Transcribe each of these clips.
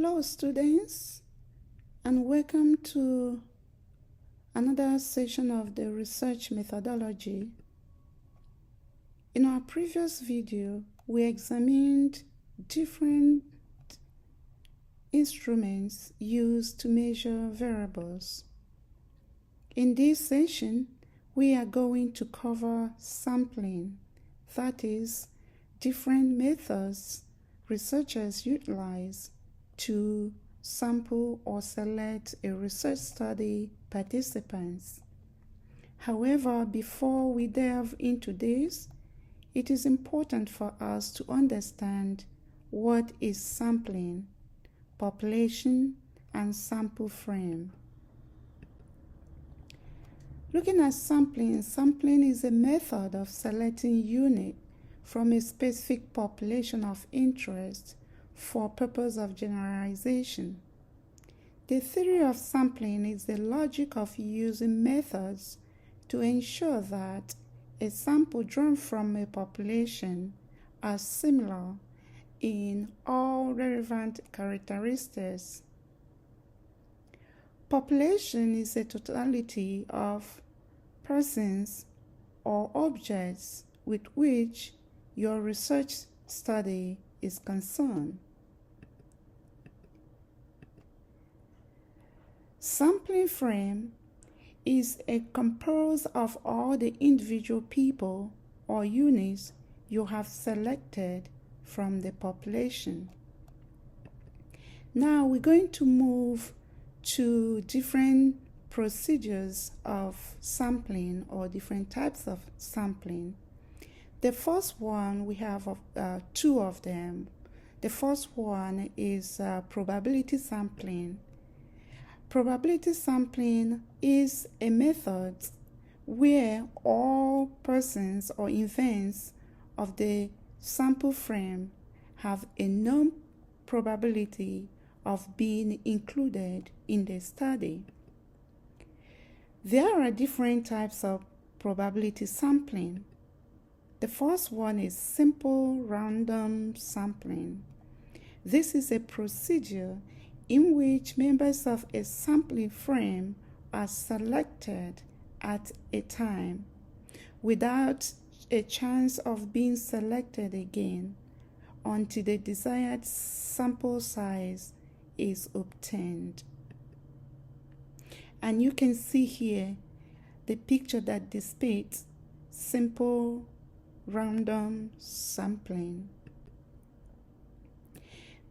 Hello students, and welcome to another session of the research methodology. In our previous video, we examined different instruments used to measure variables. In this session, we are going to cover sampling, that is, different methods researchers utilize to sample or select a research study participants. However, before we delve into this, it is important for us to understand what is sampling, population, and sample frame. Looking at sampling, sampling is a method of selecting units from a specific population of interest for purpose of generalization. The theory of sampling is the logic of using methods to ensure that a sample drawn from a population are similar in all relevant characteristics. Population is a totality of persons or objects with which your research study is concerned. Sampling frame is composed of all the individual people or units you have selected from the population. Now we're going to move to different procedures of sampling or different types of sampling. The first one, we have two of them. The first one is probability sampling. Probability sampling is a method where all persons or events of the sample frame have a known probability of being included in the study. There are different types of probability sampling. The first one is simple random sampling. This is a procedure in which members of a sampling frame are selected at a time without a chance of being selected again until the desired sample size is obtained. And you can see here the picture that depicts simple random sampling.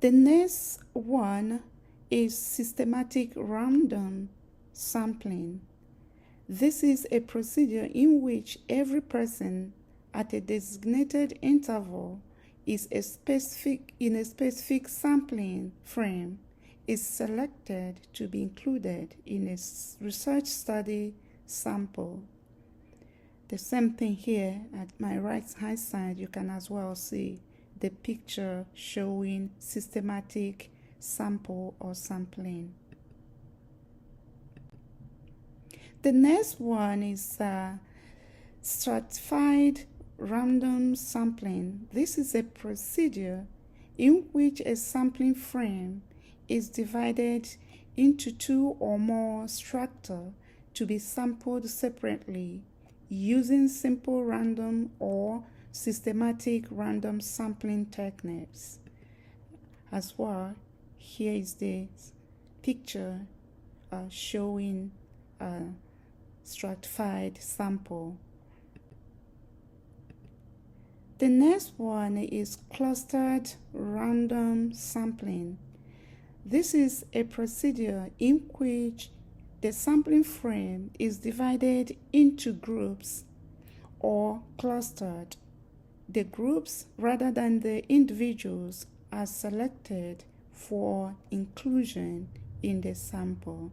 The next one is systematic random sampling. This is a procedure in which every person at a designated interval in a specific sampling frame is selected to be included in a research study sample. The same thing here at my right hand side, you can as well see the picture showing systematic sample or sampling. The next one is stratified random sampling. This is a procedure in which a sampling frame is divided into two or more strata to be sampled separately using simple random or systematic random sampling techniques. As well, here is the picture showing a stratified sample. The next one is clustered random sampling. This is a procedure in which the sampling frame is divided into groups or clustered. The groups, rather than the individuals, are selected for inclusion in the sample.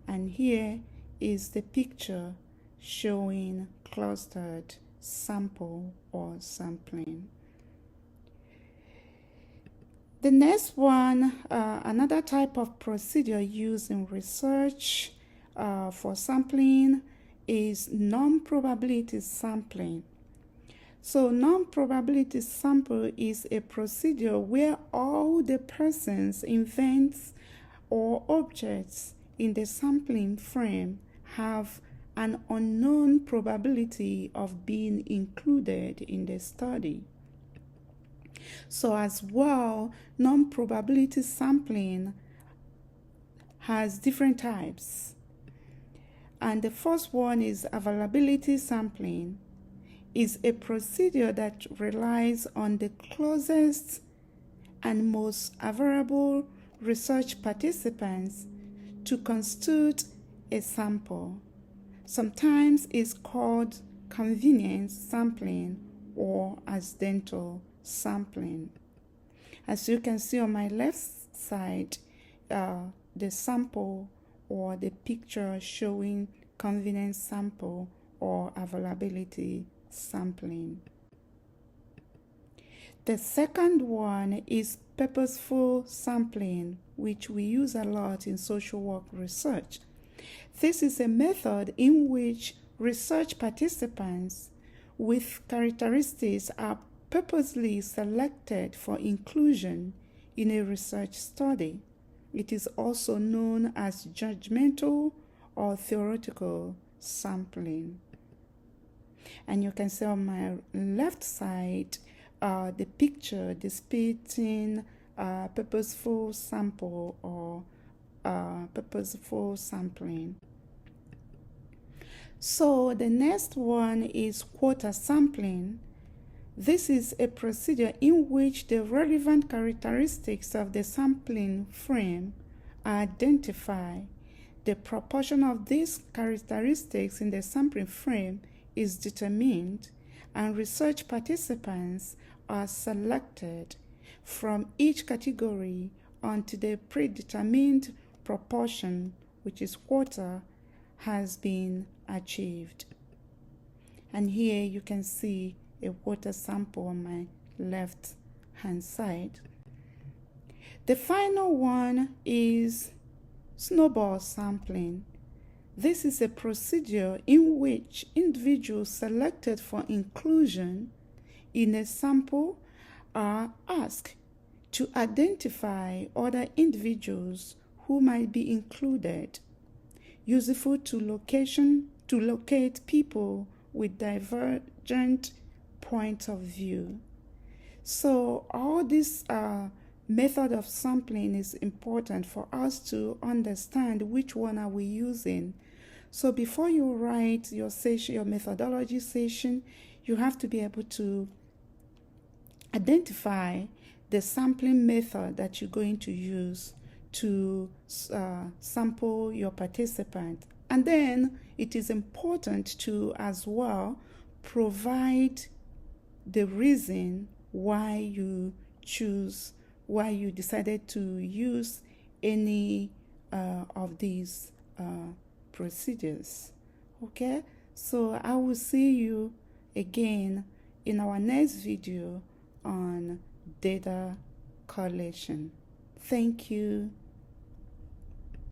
And here is the picture showing clustered sample or sampling. The next one, another type of procedure used in research for sampling is non-probability sampling. So non-probability sample is a procedure where all the persons, events, or objects in the sampling frame have an unknown probability of being included in the study. So as well, non-probability sampling has different types. And the first one is availability sampling. Is a procedure that relies on the closest and most available research participants to constitute a sample. Sometimes it's called convenience sampling or accidental sampling. As you can see on my left side, the sample or the picture showing convenience sample or availability sampling. The second one is purposeful sampling, which we use a lot in social work research. This is a method in which research participants with characteristics are purposely selected for inclusion in a research study. It is also known as judgmental or theoretical sampling. And you can see on my left side the picture depicting purposeful sample or purposeful sampling. So the next one is quota sampling. This is a procedure in which the relevant characteristics of the sampling frame are identified. The proportion of these characteristics in the sampling frame is determined, and research participants are selected from each category until the predetermined proportion, which is quota, has been achieved. And here you can see a water sample on my left hand side. The final one is snowball sampling. This is a procedure in which individuals selected for inclusion in a sample are asked to identify other individuals who might be included, useful to locate people with divergent points of view. So all this method of sampling is important for us to understand which one are we using. So before you write your session, your methodology session, you have to be able to identify the sampling method that you're going to use to sample your participant. And then it is important to as well provide the reason why you decided to use any of these procedures. Okay, so I will see you again in our next video on data collation. Thank you.